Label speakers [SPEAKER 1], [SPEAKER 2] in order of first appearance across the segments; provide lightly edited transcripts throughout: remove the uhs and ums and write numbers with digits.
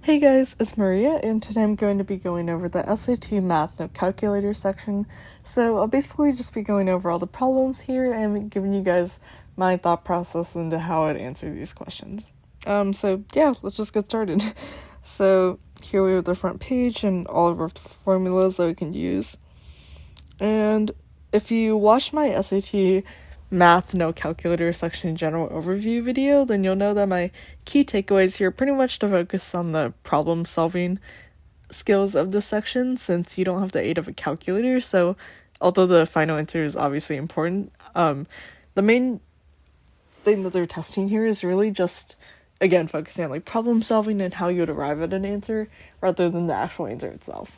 [SPEAKER 1] Hey guys, it's Maria, and today I'm going to be going over the SAT Math No Calculator section. So I'll basically just be going over all the problems here and giving you guys my thought process into how I'd answer these questions. So yeah, let's just get started. So here we have the front page and all of our formulas that we can use. And if you watch my SAT Math No Calculator section general overview video, then you'll know that my key takeaways here pretty much to focus on the problem solving skills of this section, since you don't have the aid of a calculator. So although the final answer is obviously important, the main thing that they're testing here is really just, again, focusing on like problem solving and how you would arrive at an answer rather than the actual answer itself.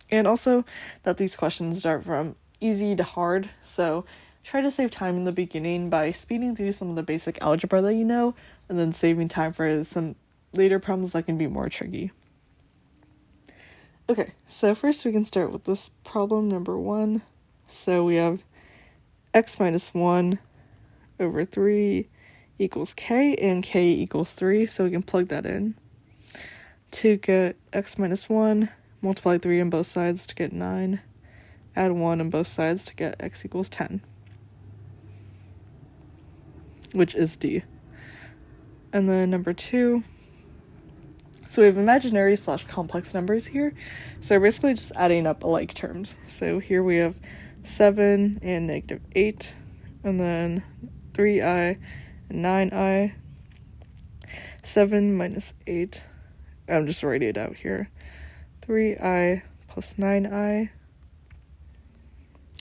[SPEAKER 1] And also that these questions start from easy to hard, so try to save time in the beginning by speeding through some of the basic algebra that you know, and then saving time for some later problems that can be more tricky. Okay, so first we can start with this problem number 1. So we have x minus 1 over 3 equals k, and k equals 3, so we can plug that in. To get x minus 1, multiply 3 on both sides to get 9, add 1 on both sides to get x equals 10. Which is D. And then number 2, so we have imaginary / complex numbers here. So we're basically just adding up like terms. So here we have 7 and -8, and then 3i and 9i. 7 minus 8, I'm just writing it out here. 3i plus 9i.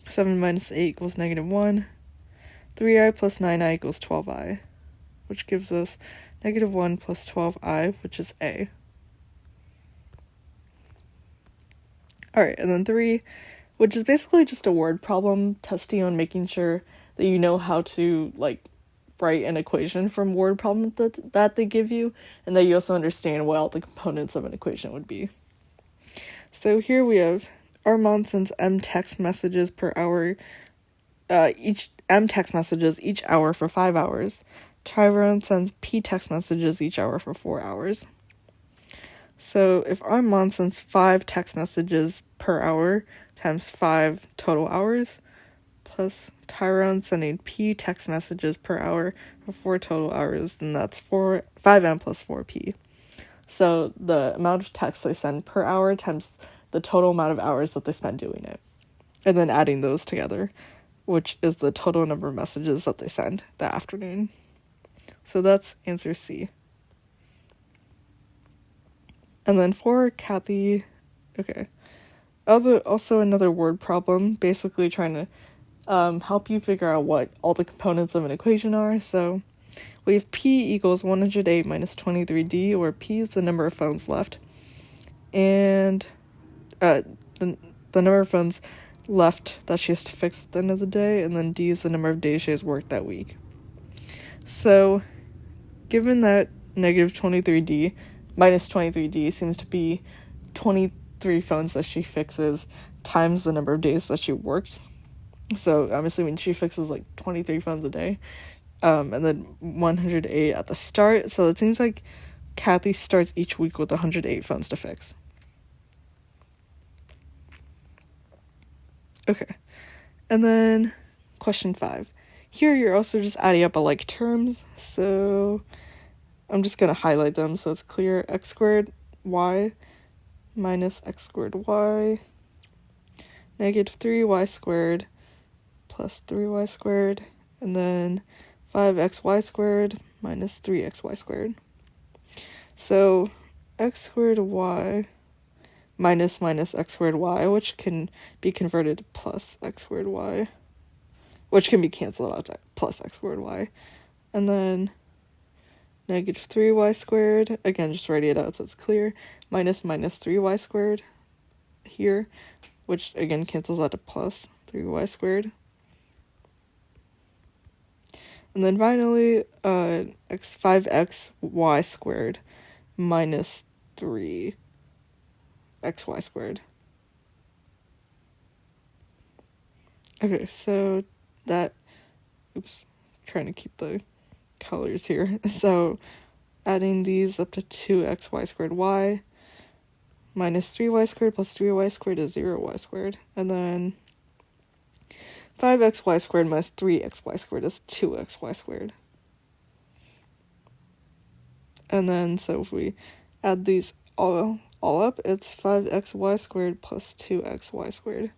[SPEAKER 1] 7 minus 8 equals -1. 3i plus 9i equals 12i, which gives us -1 plus 12i, which is A. Alright, and then 3, which is basically just a word problem, testing on making sure that you know how to, like, write an equation from word problem that they give you, and that you also understand what all the components of an equation would be. So here we have Armand sends M text messages per hour, each text messages each hour for 5 hours. Tyrone sends P text messages each hour for 4 hours. So if Armand sends 5 text messages per hour times 5 total hours, plus Tyrone sending P text messages per hour for 4 total hours, then that's 5M plus 4P. So the amount of text they send per hour times the total amount of hours that they spend doing it. And then adding those together, which is the total number of messages that they send that afternoon. So that's answer C. And then for Kathy, okay. Also another word problem, basically trying to help you figure out what all the components of an equation are. So we have P equals 108 minus 23D, where P is the number of phones left. And the number of phones left that she has to fix at the end of the day, and then D is the number of days she has worked that week. So given that negative 23D minus 23D seems to be 23 phones that she fixes times the number of days that she works, so I'm assuming she fixes like 23 phones a day, and then 108 at the start, so it seems like Kathy starts each week with 108 phones to fix. Okay, and then question 5. Here you're also just adding up like terms, so I'm just going to highlight them so it's clear. X squared y minus x squared y, negative 3y squared plus 3y squared, and then 5xy squared minus 3xy squared. So x squared y minus x squared y, which can be converted to plus x squared y, which can be canceled out to plus x squared y. And then negative 3y squared, again, just writing it out so it's clear, minus 3y squared here, which again cancels out to plus 3y squared. And then finally, 5xy squared minus 3xy squared. Okay, so that, trying to keep the colors here. So adding these up to 2xy squared y minus 3y squared plus 3y squared is 0y squared. And then 5xy squared minus 3xy squared is 2xy squared. And then, so if we add these all up, it's 5xy squared plus 2xy squared.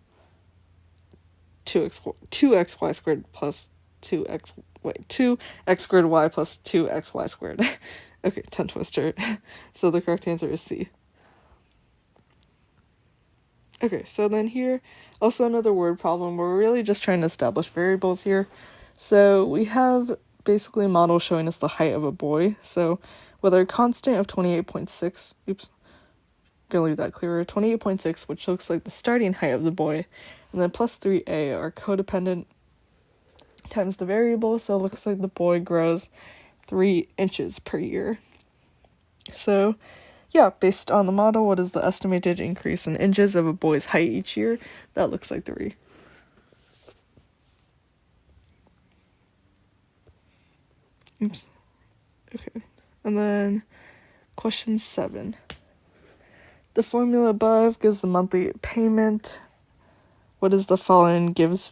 [SPEAKER 1] 2xy squared plus 2x squared y plus 2xy squared. Okay, tongue twister. So the correct answer is C. Okay, so then here, also another word problem. We're really just trying to establish variables here. So we have basically a model showing us the height of a boy. So with our constant of 28.6, gonna leave that clearer, 28.6, which looks like the starting height of the boy, and then plus 3a are codependent times the variable, so it looks like the boy grows 3 inches per year. So yeah, based on the model, what is the estimated increase in inches of a boy's height each year? That looks like 3. Oops. Okay. And then question 7. The formula above gives the monthly payment. Which of the following gives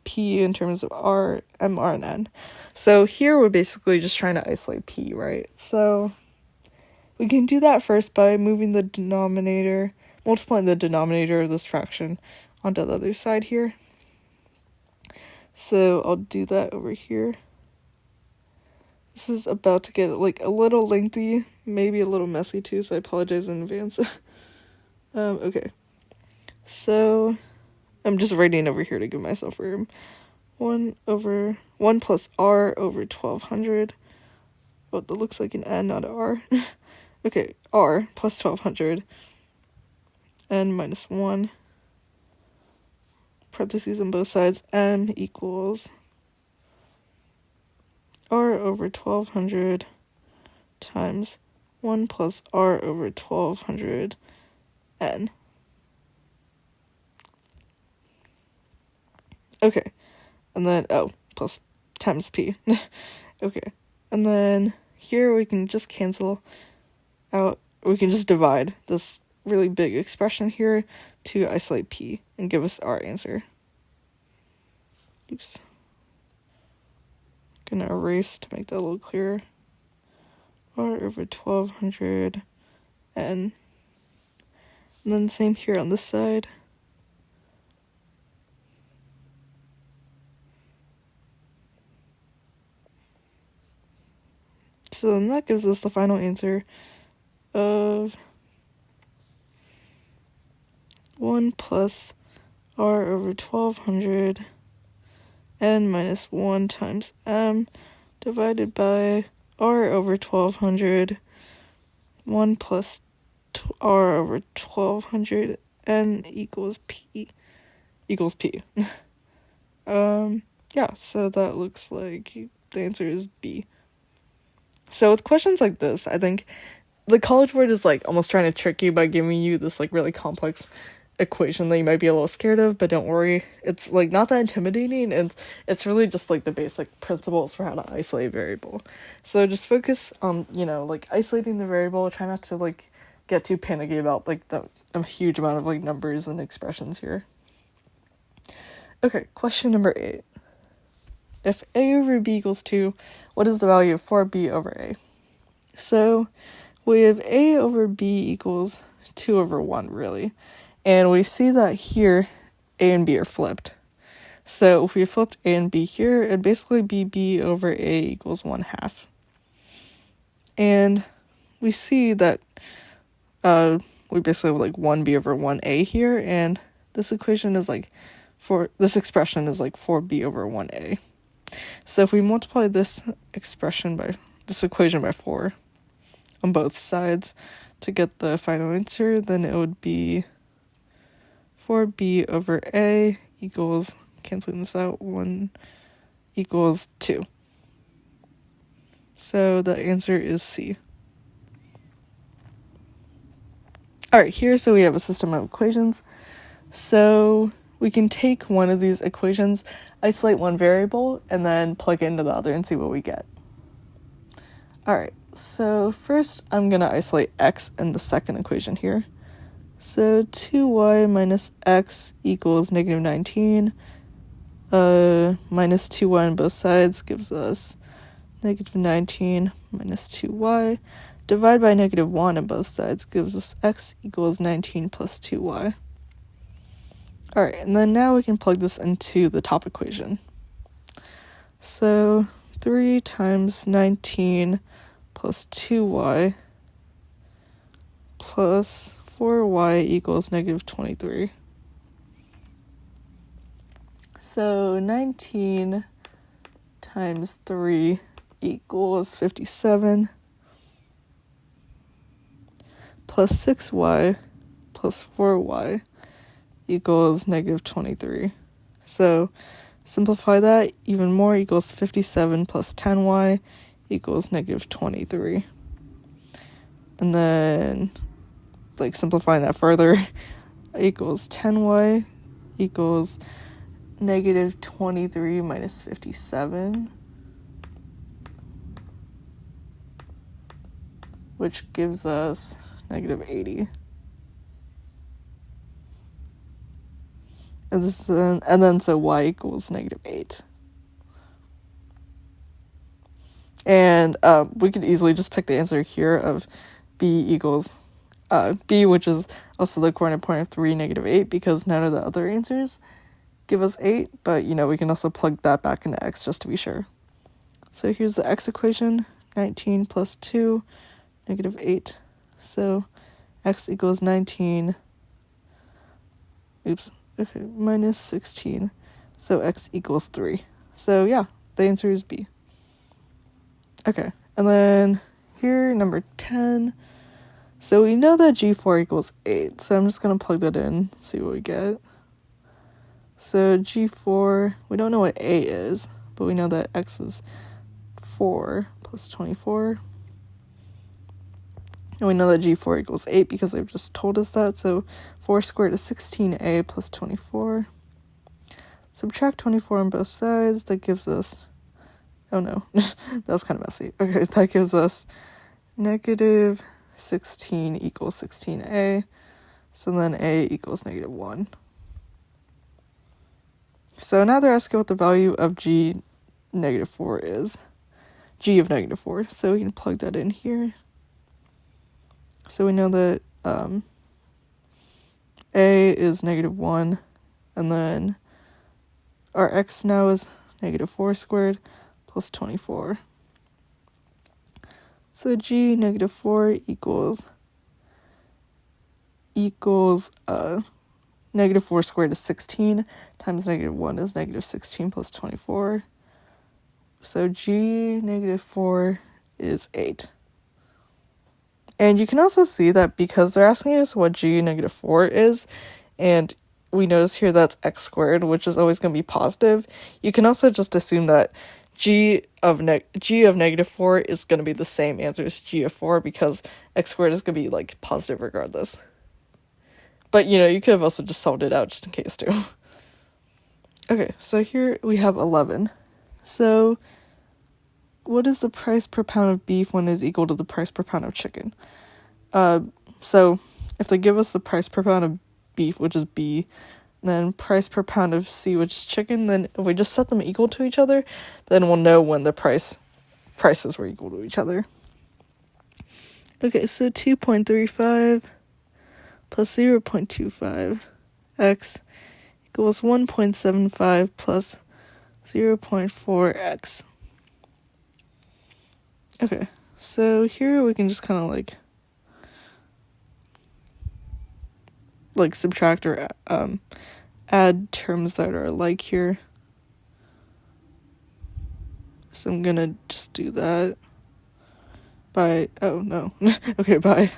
[SPEAKER 1] P in terms of R, M, R, and N? So here we're basically just trying to isolate P, right? So we can do that first by multiplying the denominator of this fraction onto the other side here. So I'll do that over here. This is about to get like a little lengthy, maybe a little messy too, so I apologize in advance. Okay. So I'm just writing over here to give myself room. 1 plus R over 1200. Oh, that looks like an N, not an R. Okay, R plus 1200. N minus 1. Parentheses on both sides. M equals R over 1200 times 1 plus R over 1200 N. Okay, and then, plus times P. Okay, and then here we can just cancel out, we can just divide this really big expression here to isolate P and give us our answer. Oops. Gonna erase to make that a little clearer. R over 1200 N. And then same here on this side. So then that gives us the final answer of 1 plus R over 1200 N minus 1 times M divided by R over 1200 1 plus R over 1200 N equals P. Yeah, so that looks like the answer is B. So with questions like this, I think the College Board is like almost trying to trick you by giving you this like really complex equation that you might be a little scared of, but don't worry, it's like not that intimidating, and it's really just like the basic principles for how to isolate a variable. So just focus on, like isolating the variable. Try not to like get too panicky about like a huge amount of like numbers and expressions here. Okay, question number 8. If A over B equals 2, what is the value of 4B over A? So we have A over B equals 2 over 1, really. And we see that here, A and B are flipped. So if we flipped A and B here, it'd basically be B over A equals 1/2. And we see that we basically have like 1B over 1A here, and this expression is like 4B over 1A. So if we multiply this equation by 4 on both sides to get the final answer, then it would be 4B over A equals, canceling this out, 1 equals 2. So the answer is C. Alright, so we have a system of equations. So we can take one of these equations, isolate one variable, and then plug it into the other and see what we get. Alright, so first I'm going to isolate x in the second equation here. So 2y minus x equals negative 19. Minus 2y on both sides gives us negative 19 minus 2y. Divide by negative 1 on both sides gives us x equals 19 plus 2y. Alright, and then now we can plug this into the top equation. So 3 times 19 plus 2y plus 4y equals negative 23. So 19 times 3 equals 57 plus 6y plus 4y equals negative 23. So simplify that even more, equals 57 plus 10y equals negative 23. And then, like, simplifying that further, equals 10y equals negative 23 minus 57, which gives us negative 80. And then so y equals negative 8. And we could easily just pick the answer here of b equals b, which is also the coordinate point of 3, negative 8, because none of the other answers give us 8, but we can also plug that back into x just to be sure. So here's the x equation, 19 plus 2, negative 8. So x equals 19, minus 16. So x equals 3. So yeah, the answer is B. Okay, and then here, number 10. So we know that G4 equals 8, so I'm just going to plug that in, see what we get. So G4, we don't know what A is, but we know that X is 4 plus 24. And we know that G4 equals 8 because they've just told us that. So 4 squared is 16A plus 24. Subtract 24 on both sides. That gives us... Oh no, that was kind of messy. Okay, that gives us negative 16 equals 16A. So then A equals negative 1. So now they're asking what the value of G negative 4 is. G of negative 4. So we can plug that in here. So we know that A is negative 1, and then our x now is negative 4 squared plus 24. So G negative 4 equals negative 4 squared is 16 times negative 1 is negative 16 plus 24. So G negative 4 is 8. And you can also see that because they're asking us what G negative 4 is, and we notice here that's x squared, which is always going to be positive, you can also just assume that G of negative 4 is going to be the same answer as G of 4 because x squared is going to be, like, positive regardless. But, you could have also just solved it out just in case, too. Okay, so here we have 11. So what is the price per pound of beef when it is equal to the price per pound of chicken? So if they give us the price per pound of beef, which is B, then price per pound of C, which is chicken, then if we just set them equal to each other, then we'll know when the prices were equal to each other. Okay, so 2.35 plus 0.25 x equals 1.75 plus 0.4x. Okay, so here we can just kind of like subtract or add terms that are like here. So I'm gonna just do that by, oh no, okay,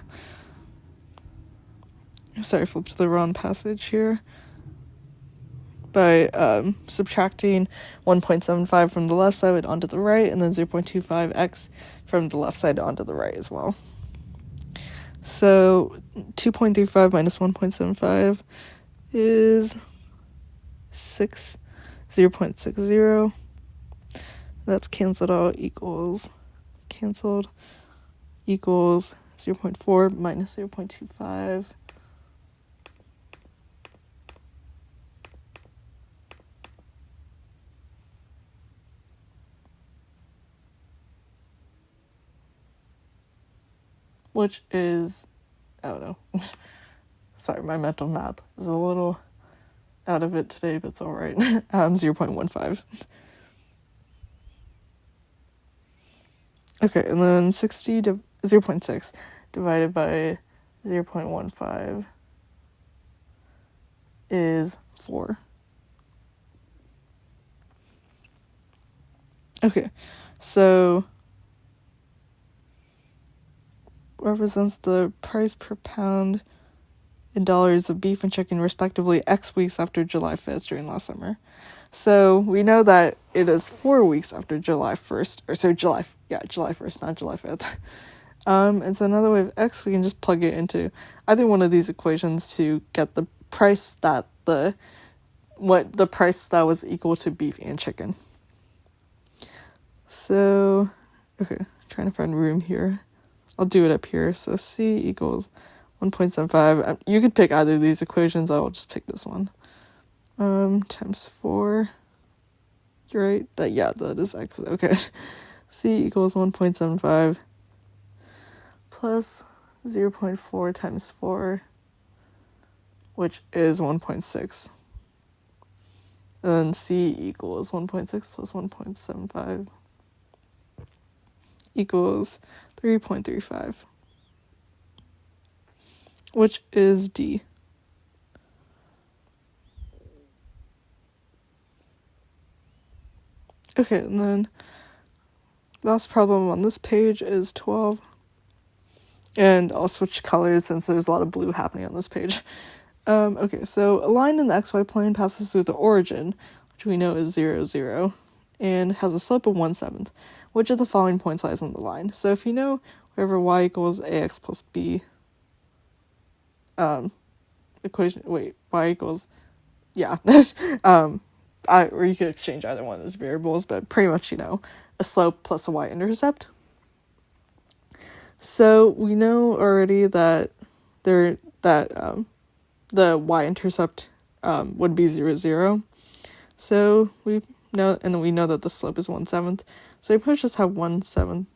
[SPEAKER 1] sorry, flipped to the wrong passage here. By subtracting 1.75 from the left side onto the right, and then 0.25x from the left side onto the right as well. So 2.35 minus 1.75 is 0.60. That's canceled out, equals canceled, equals 0.4 minus 0.25. Which is, I don't know. Sorry, my mental math is a little out of it today, but it's all right. 0.15. Okay, and then 0.6 divided by 0.15 is 4. Okay, so represents the price per pound in dollars of beef and chicken, respectively, X weeks after July 5th during last summer. So we know that it is 4 weeks after July 1st, or so July 1st, not July 5th. And so another way of X, we can just plug it into either one of these equations to get the price that the price that was equal to beef and chicken. So, okay, trying to find room here. I'll do it up here. So C equals 1.75. You could pick either of these equations. I will just pick this one. Times 4. You're right. That is X. Okay. C equals 1.75 plus 0.4 times 4, which is 1.6. And then C equals 1.6 plus 1.75 equals 3.35, which is D. Okay, and then last problem on this page is 12. And I'll switch colors since there's a lot of blue happening on this page. Okay, so a line in the xy plane passes through the origin, which we know is 0, 0, and has a slope of 1/7. Which of the following points lies on the line? So if you know wherever y equals ax plus b, y equals, or you could exchange either one of those variables, but pretty much, a slope plus a y-intercept. So we know already that the y-intercept would be 0, 0. So we know that the slope is 1/7. So we probably just have 1/7,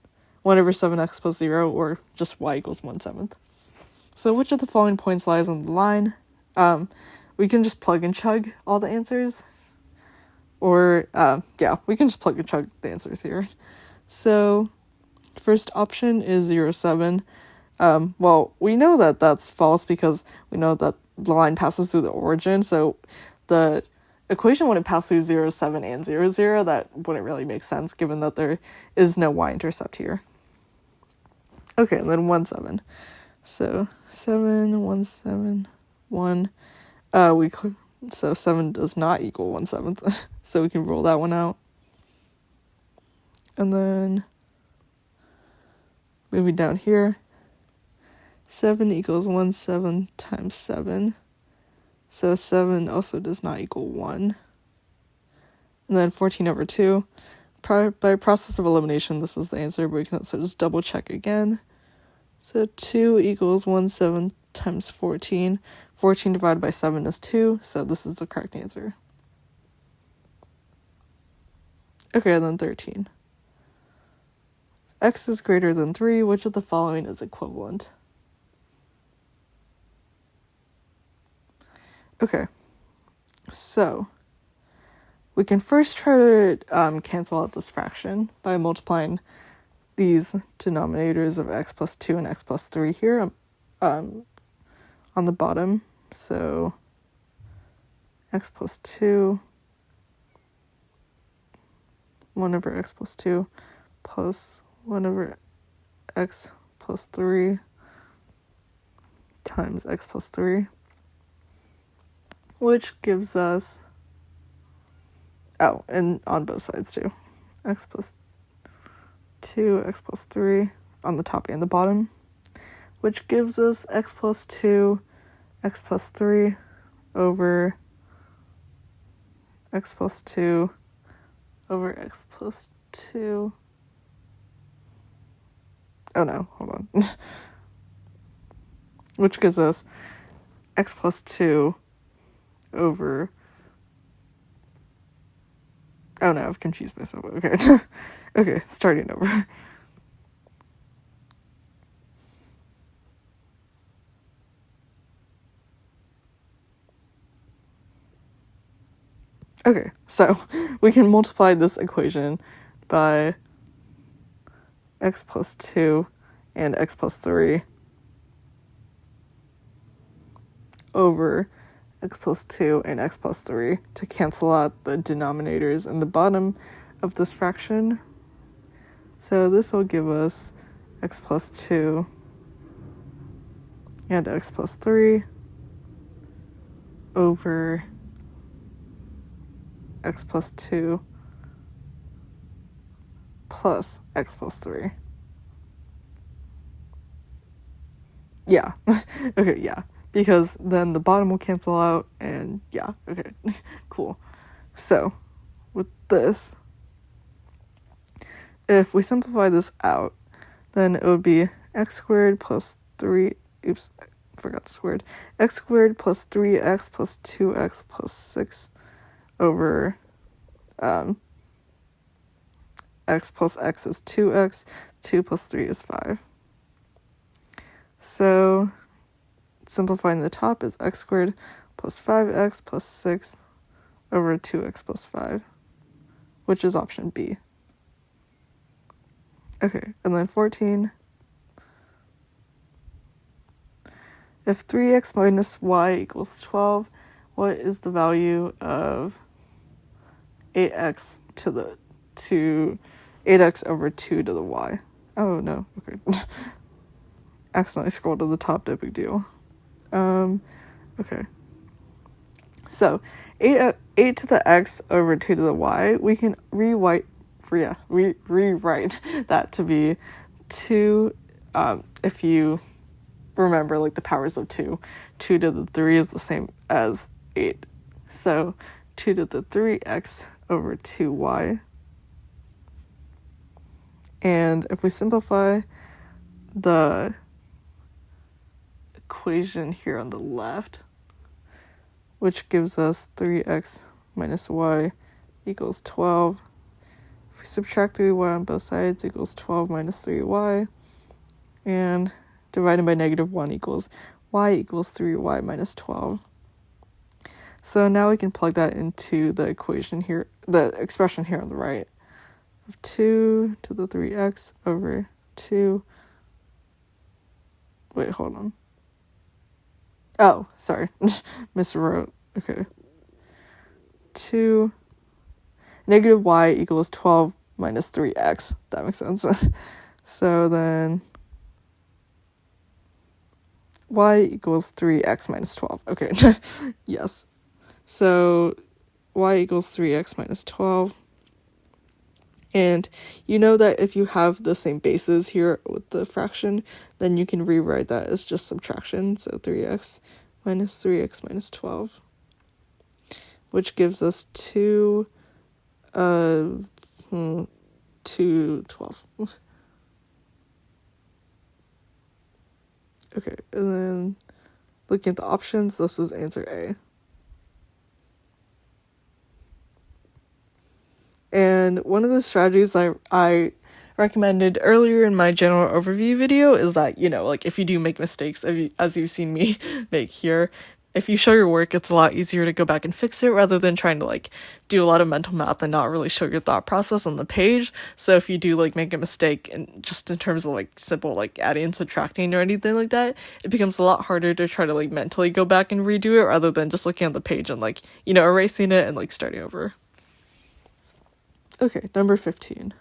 [SPEAKER 1] 1/7x plus 0, or just y equals 1/7. So which of the following points lies on the line? We can just plug and chug all the answers. Or, we can just plug and chug the answers here. So, first option is 0, 7. We know that that's false because we know that the line passes through the origin, so the equation wouldn't pass through 0, 7, and 0, 0. That wouldn't really make sense given that there is no y-intercept here. Okay, and then 1, 7. So, 7, 1, 7, 1. So 7 does not equal 1/7, so we can rule that one out. And then moving down here, 7 equals 1/7 times 7. So 7 also does not equal 1. And then 14/2. By process of elimination, this is the answer, but we can also just double check again. So 2 equals 1/7 times 14. 14 divided by 7 is 2, so this is the correct answer. Okay, and then 13. X is greater than 3, which of the following is equivalent? Okay, so we can first try to cancel out this fraction by multiplying these denominators of x plus 2 and x plus 3 here on the bottom. So x plus 2, 1 over x plus 2, plus 1 over x plus 3 times x plus 3, which gives us, and on both sides too, x plus 2, x plus 3 on the top and the bottom, which gives us x plus 2, x plus 3 over x plus 2 over x plus 2 Oh no, hold on. Which gives us x plus 2 over... Oh no, I've confused myself. Okay. Okay, starting over. Okay, so we can multiply this equation by x plus 2 and x plus 3 over x plus 2 and x plus 3 to cancel out the denominators in the bottom of this fraction. So this will give us x plus 2 and x plus 3 over x plus 2 plus x plus 3. Yeah. Okay, yeah. Because then the bottom will cancel out, and yeah, okay. Cool. So, with this, if we simplify this out, then it would be x squared plus 3, oops, I forgot the squared, x squared plus 3x plus 2x plus 6 over x plus x is 2x, 2 plus 3 is 5. So, simplifying the top is x squared plus 5x plus 6 over 2x plus 5, which is option B. Okay, and then 14. If 3x minus y equals 12, what is the value of 8x to 8x over 2 to the y? Oh, no. Okay. Accidentally scrolled to the top, no big deal. Okay. So, 8 to the x over 2 to the y, we can rewrite that to be 2, if you remember, like, the powers of 2. 2 to the 3 is the same as 8. So, 2 to the 3x over 2y. And if we simplify the equation here on the left, which gives us 3x minus y equals 12. If we subtract 3y on both sides, equals 12 minus 3y. And divided by negative 1 equals y equals 3y minus 12. So now we can plug that into the equation here, the expression here on the right, of 2 to the 3x over 2. Wait, hold on. Oh, sorry. Miswrote. Okay. 2 negative y equals 12 minus 3x. That makes sense. So then y equals 3x minus 12. Okay. Yes. So y equals 3x minus 12. And you know that if you have the same bases here with the fraction, then you can rewrite that as just subtraction. So 3x minus 12, which gives us 2, 12. Okay, and then looking at the options, this is answer A. And one of the strategies I recommended earlier in my general overview video is that, you know, like if you do make mistakes, as you've seen me make here, if you show your work, it's a lot easier to go back and fix it rather than trying to like do a lot of mental math and not really show your thought process on the page. So if you do like make a mistake and just in terms of like simple like adding and subtracting or anything like that, it becomes a lot harder to try to like mentally go back and redo it rather than just looking at the page and like, you know, erasing it and like starting over. Okay, number 15.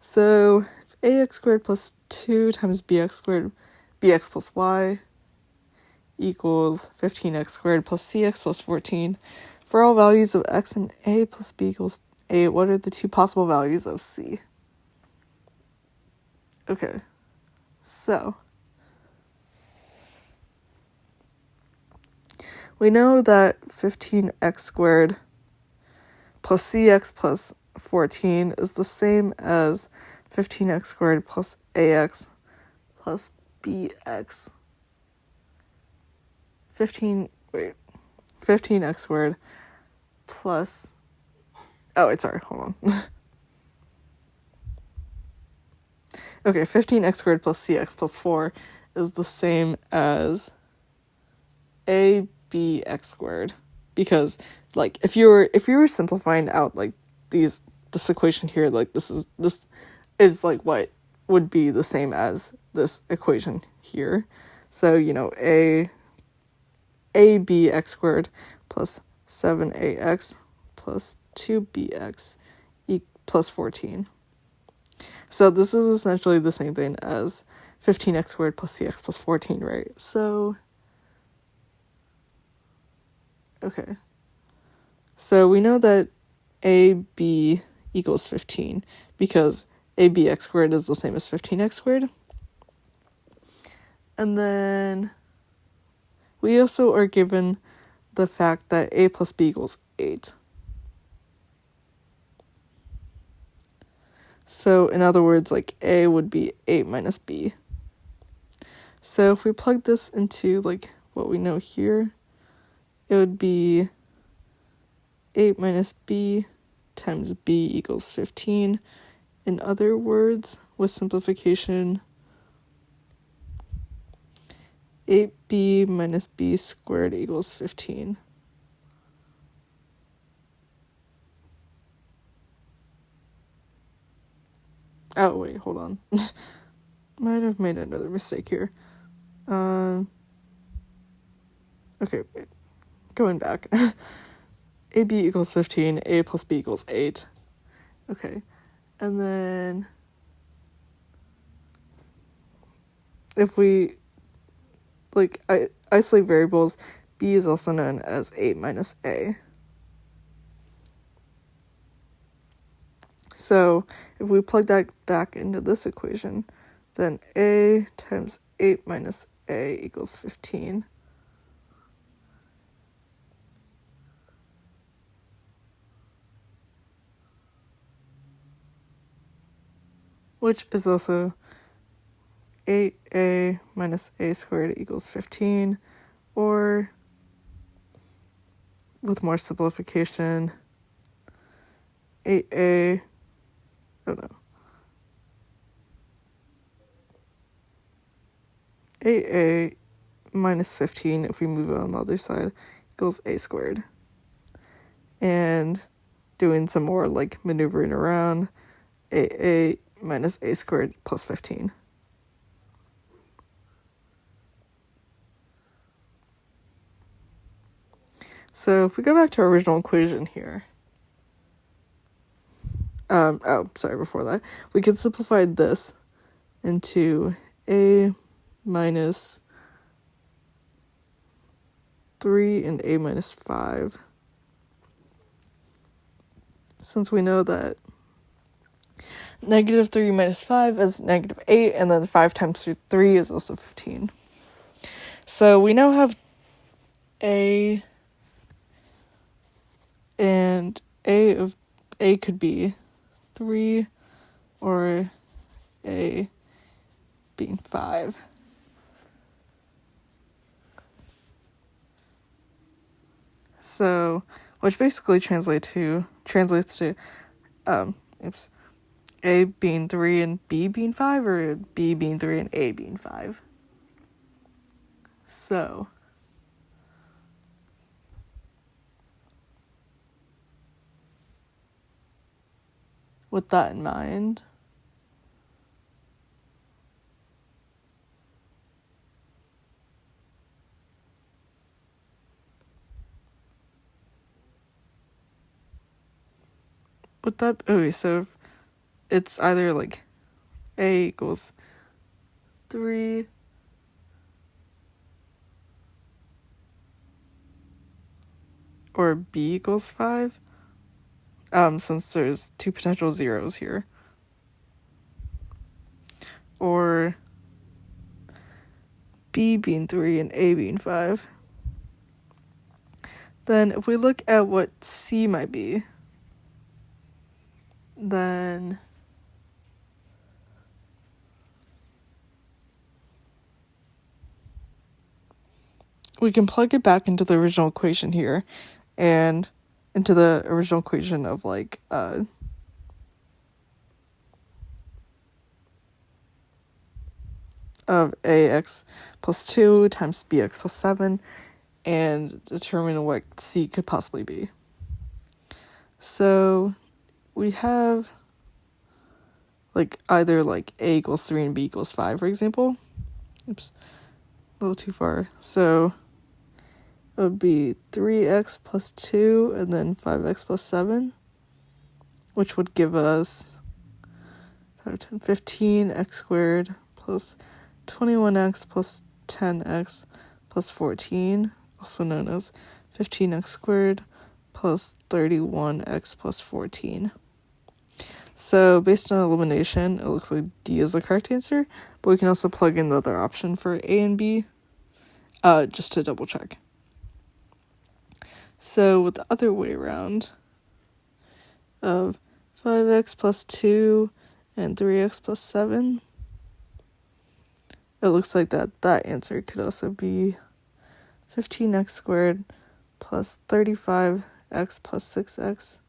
[SPEAKER 1] So, if ax squared plus 2 times bx plus y equals 15x squared plus cx plus 14, for all values of x and a plus b equals 8, what are the two possible values of c? Okay, so we know that 15x squared plus cx plus 14 is the same as 15x squared plus ax plus bx. 15x squared plus, oh wait, sorry, hold on. Okay, 15x squared plus cx plus 4 is the same as abx squared, because like if you were simplifying out like this equation here, like this is like what would be the same as this equation here. So, you know, abx squared plus 7ax plus 2bx plus 14. So this is essentially the same thing as 15x squared plus cx plus 14, right? So, okay. So we know that ab equals 15 because abx squared is the same as 15x squared. And then we also are given the fact that a plus b equals 8. So in other words, like a would be 8 minus b. So if we plug this into like what we know here, it would be 8 minus b times b equals 15. In other words, with simplification, 8b minus b squared equals 15. Oh, wait, hold on. Might have made another mistake here. Okay, wait. Going back. AB equals 15, A plus B equals 8. Okay. And then if we isolate variables, B is also known as 8 minus A. So if we plug that back into this equation, then A times 8 minus A equals 15. Which is also 8a minus a squared equals 15, or with more simplification, 8a, oh no, 8a minus 15, if we move it on the other side, equals a squared. And doing some more like maneuvering around, 8a minus a squared plus 15. So if we go back to our original equation here, before that, we can simplify this into a minus 3 and a minus 5. Since we know that negative 3 minus 5 is negative 8, and then 5 times 3 is also 15. So we now have a, and a of a could be 3, or a being 5. So, which basically translates to a being 3 and b being 5, or b being 3 and a being 5. So, with that in mind, so if it's either like a equals 3 or b equals 5, since there's two potential zeros here, or b being 3 and a being 5. Then if we look at what c might be, then we can plug it back into the original equation here, and into the original equation of like of ax plus 2 times bx plus 7, and determine what c could possibly be. So we have like either like a equals 3 and b equals 5, for example. Oops, a little too far. So it would be 3x plus 2 and then 5x plus 7, which would give us 15x squared plus 21x plus 10x plus 14, also known as 15x squared plus 31x plus 14. So based on elimination, it looks like D is the correct answer, but we can also plug in the other option for A and B, just to double check. So with the other way around, of 5x plus 2 and 3x plus 7, it looks like that answer could also be 15x squared plus 35x plus 6x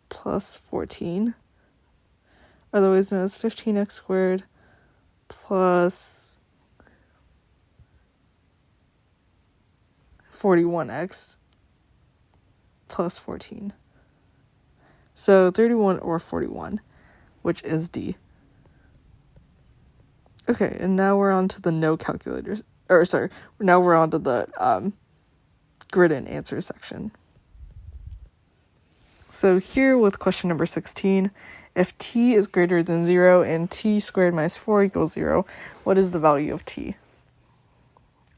[SPEAKER 1] plus 14, otherwise known as 15x squared plus 41x plus 14. So 31 or 41, which is D. Okay, and now we're on to the no calculators. Now we're on to the grid and answer section. So here with question number 16, if t is greater than 0 and t squared minus 4 equals 0, what is the value of t?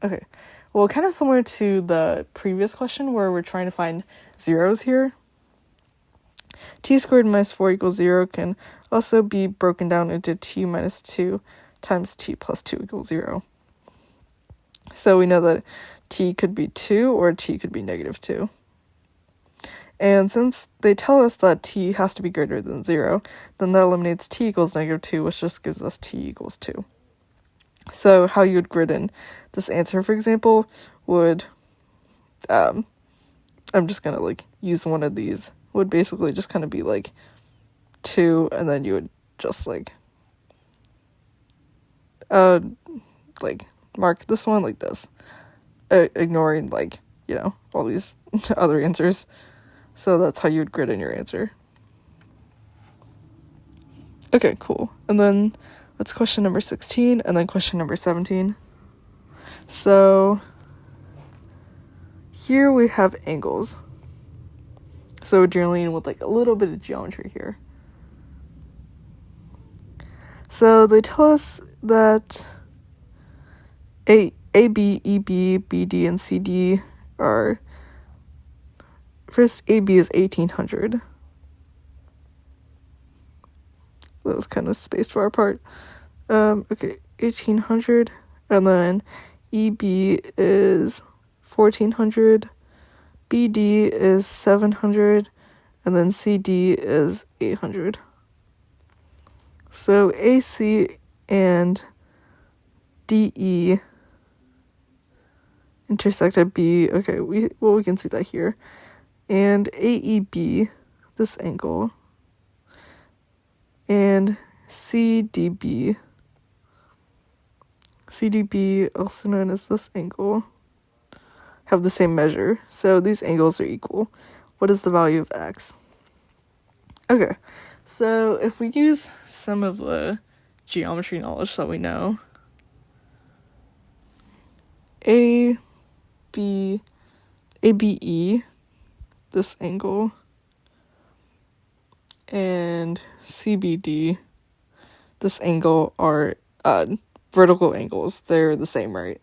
[SPEAKER 1] Okay, well, kind of similar to the previous question where we're trying to find zeros here. T squared minus 4 equals 0 can also be broken down into t minus 2 times t plus 2 equals 0. So we know that t could be 2 or t could be negative 2. And since they tell us that t has to be greater than 0, then that eliminates t equals negative 2, which just gives us t equals 2. So how you would grid in this answer, for example, would, I'm just going to like use one of these, would basically just kind of be like 2, and then you would just like mark this one like this, ignoring like, all these other answers. So that's how you would grid in your answer. Okay, cool. And then that's question number 16, and then question number 17. So here we have angles. So we're dealing with like a little bit of geometry here. So they tell us that AB, EB, BD, and CD are, first AB is 1800. That was kind of spaced far apart. Okay, 1800, and then EB is 1400, BD is 700, and then CD is 800. So AC and DE intersect at B. Okay, we can see that here. And AEB, this angle, and CDB, also known as this angle, have the same measure. So these angles are equal. What is the value of x? Okay, so if we use some of the geometry knowledge that we know, ABE, this angle, and CBD, this angle, are vertical angles. They're the same, right?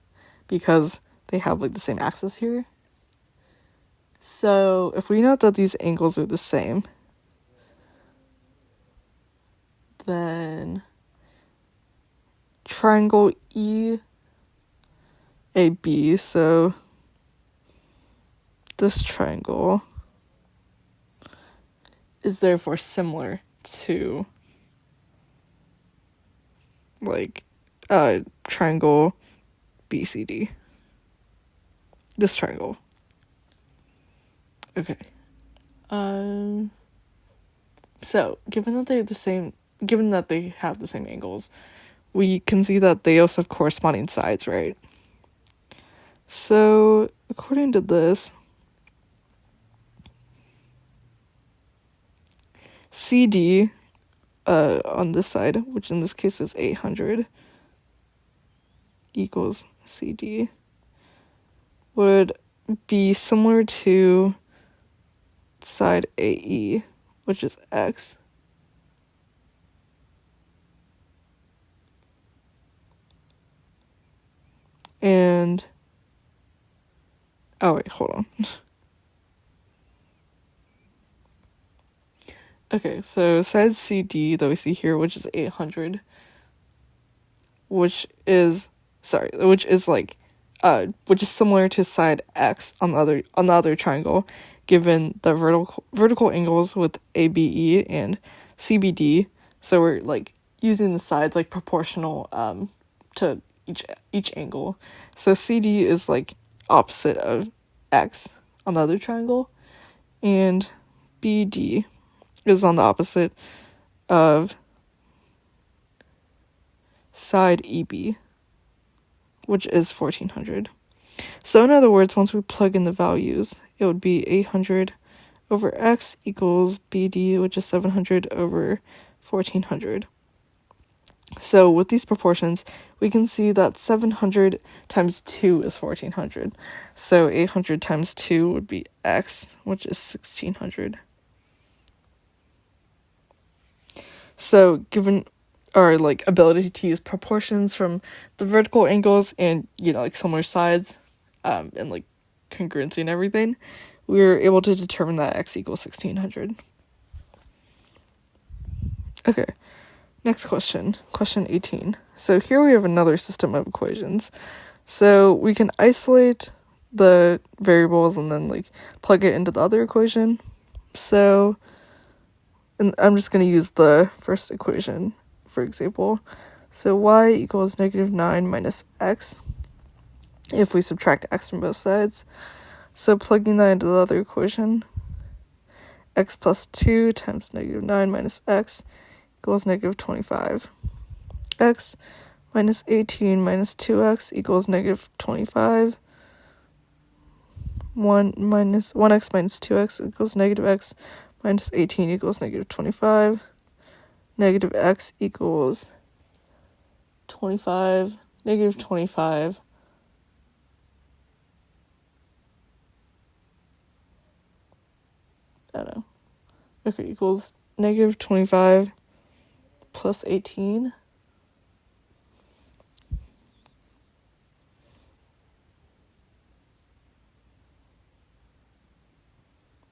[SPEAKER 1] Because they have like the same axis here. So if we note that these angles are the same, then triangle EAB, so this triangle is therefore similar to like triangle BCD. this triangle. Okay. So given that they have the same angles, we can see that they also have corresponding sides, right? So according to this, CD on this side, which in this case is 800, equals CD, would be similar to side AE, which is X. And, oh wait, hold on. Okay, so side CD that we see here, which is 800, which is similar to side X on the other triangle, given the vertical angles with ABE and CBD. So we're like using the sides like proportional to each angle. So CD is like opposite of X on the other triangle, and BD is on the opposite of side EB, which is 1400. So in other words, once we plug in the values, it would be 800 over X equals BD, which is 700 over 1400. So with these proportions, we can see that 700 times 2 is 1400. So 800 times 2 would be X, which is 1600. So given our like ability to use proportions from the vertical angles and like similar sides and like congruency and everything, we were able to determine that X equals 1600. Okay, next question 18. So here we have another system of equations. So we can isolate the variables and then like plug it into the other equation. So, and I'm just going to use the first equation, for example. So y equals negative 9 minus x if we subtract x from both sides. So plugging that into the other equation, x plus 2 times negative 9 minus x equals negative 25. X minus 18 minus 2x equals negative 25. 1x minus 2x equals negative x minus 18 equals negative 25. Negative x equals 25. Negative 25. I don't know. Okay, equals negative 25 plus 18.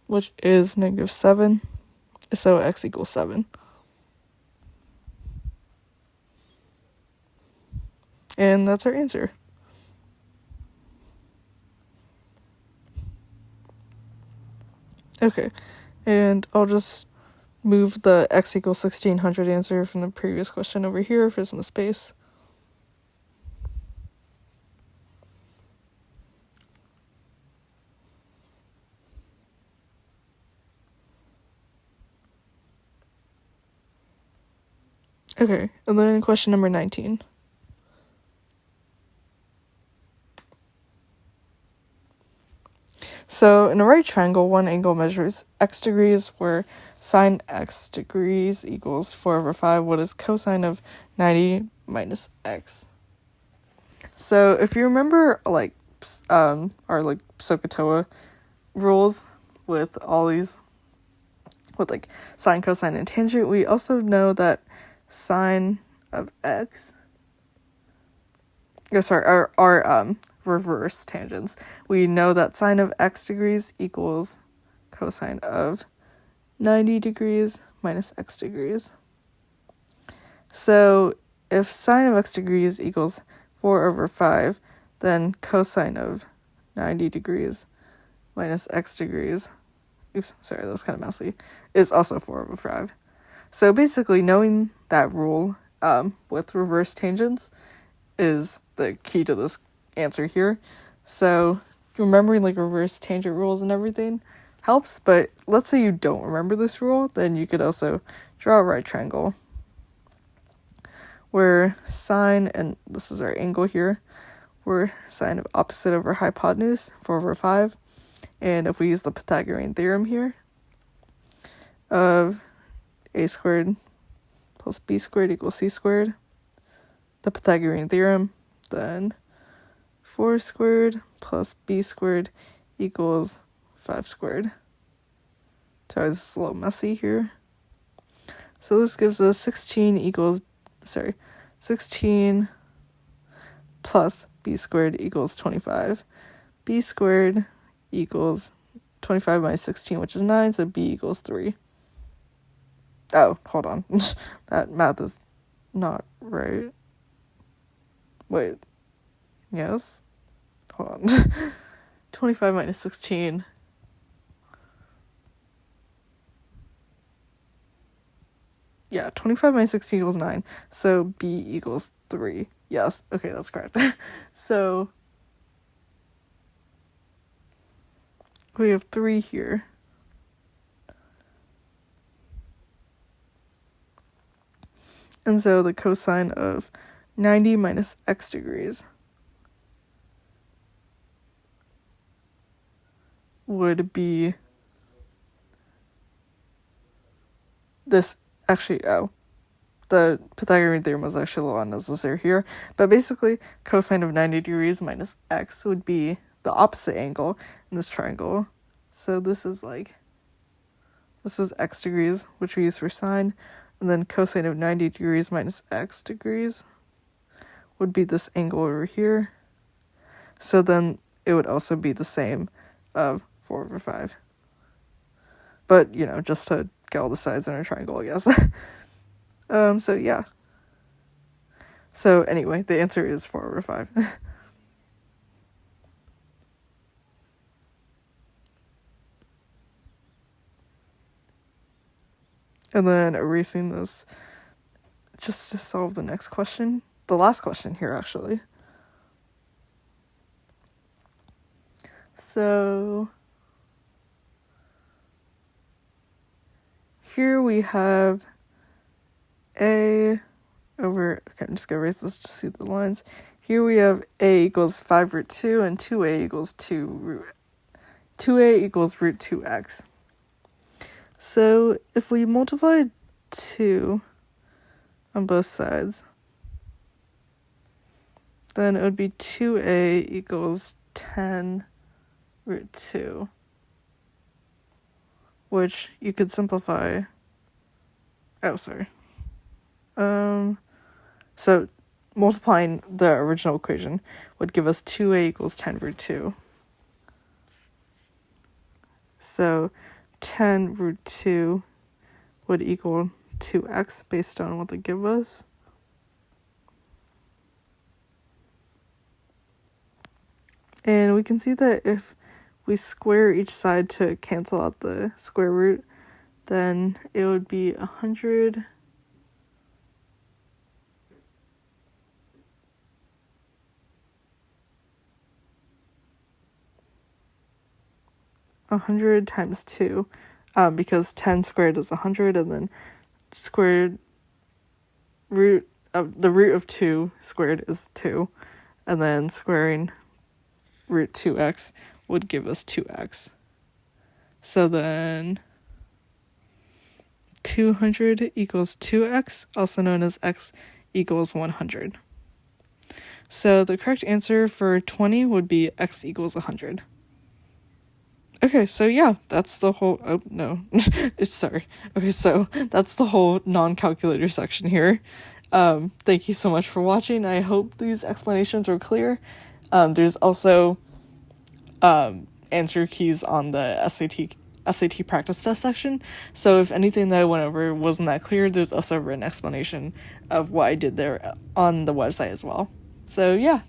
[SPEAKER 1] Which is negative 7. So x equals 7. And that's our answer. Okay, and I'll just move the x equals 1600 answer from the previous question over here for some space. Okay, and then question number 19. So in a right triangle, one angle measures x degrees, where sine x degrees equals 4 over 5. What is cosine of 90 minus x? So if you remember our SOHCAHTOA rules with all these, with like sine, cosine, and tangent, we also know that sine of x, our reverse tangents. We know that sine of x degrees equals cosine of 90 degrees minus x degrees. So if sine of x degrees equals 4 over 5, then cosine of 90 degrees minus x degrees, oops, sorry, that was kind of messy, is also 4 over 5. So basically, knowing that rule with reverse tangents is the key to this answer here. So remembering like reverse tangent rules and everything helps, but let's say you don't remember this rule, then you could also draw a right triangle where sine, and this is our angle here, where sine of opposite over hypotenuse, 4/5, and if we use the Pythagorean theorem here of a squared plus b squared equals c squared, the Pythagorean theorem, then 4 squared plus b squared equals 5 squared. Sorry, this is a little messy here. So this gives us 16 plus b squared equals 25. B squared equals 25 minus 16, which is 9, so b equals 3. Oh, hold on. That math is not right. Wait. Yes? Hold on. 25 minus 16. Yeah, 25 minus 16 equals 9. So b equals 3. Yes. Okay, that's correct. So we have 3 here. And so the cosine of 90 minus x degrees would be this. Actually, the Pythagorean theorem was actually a little unnecessary here. But basically, cosine of 90 degrees minus x would be the opposite angle in this triangle. So this is x degrees, which we use for sine. And then cosine of 90 degrees minus x degrees would be this angle over here. So then it would also be the same of 4/5. But, just to get all the sides in a triangle, I guess. So yeah. So anyway, the answer is 4/5. And then erasing this just to solve the next question. The last question here, actually. So here we have a over, okay, I'm just going to erase this to see the lines. Here we have a equals 5 root 2 and 2a equals 2a equals root 2x. So if we multiply 2 on both sides, then it would be 2a equals 10 root 2, which you could simplify. Oh, sorry. So multiplying the original equation would give us 2a equals 10 root 2. So 10 root 2 would equal 2x based on what they give us. And we can see that if we square each side to cancel out the square root, then it would be 100 times 2, because 10 squared is 100, and then the root of 2 squared is 2, and then squaring root 2x would give us 2x. So then 200 equals 2x, also known as x equals 100. So the correct answer for 20 would be x equals 100. Okay, so yeah, that's the whole, oh, no, sorry. Okay, so that's the whole non-calculator section here. Thank you so much for watching. I hope these explanations were clear. There's also, answer keys on the SAT practice test section. So if anything that I went over wasn't that clear, there's also a written explanation of what I did there on the website as well. So yeah.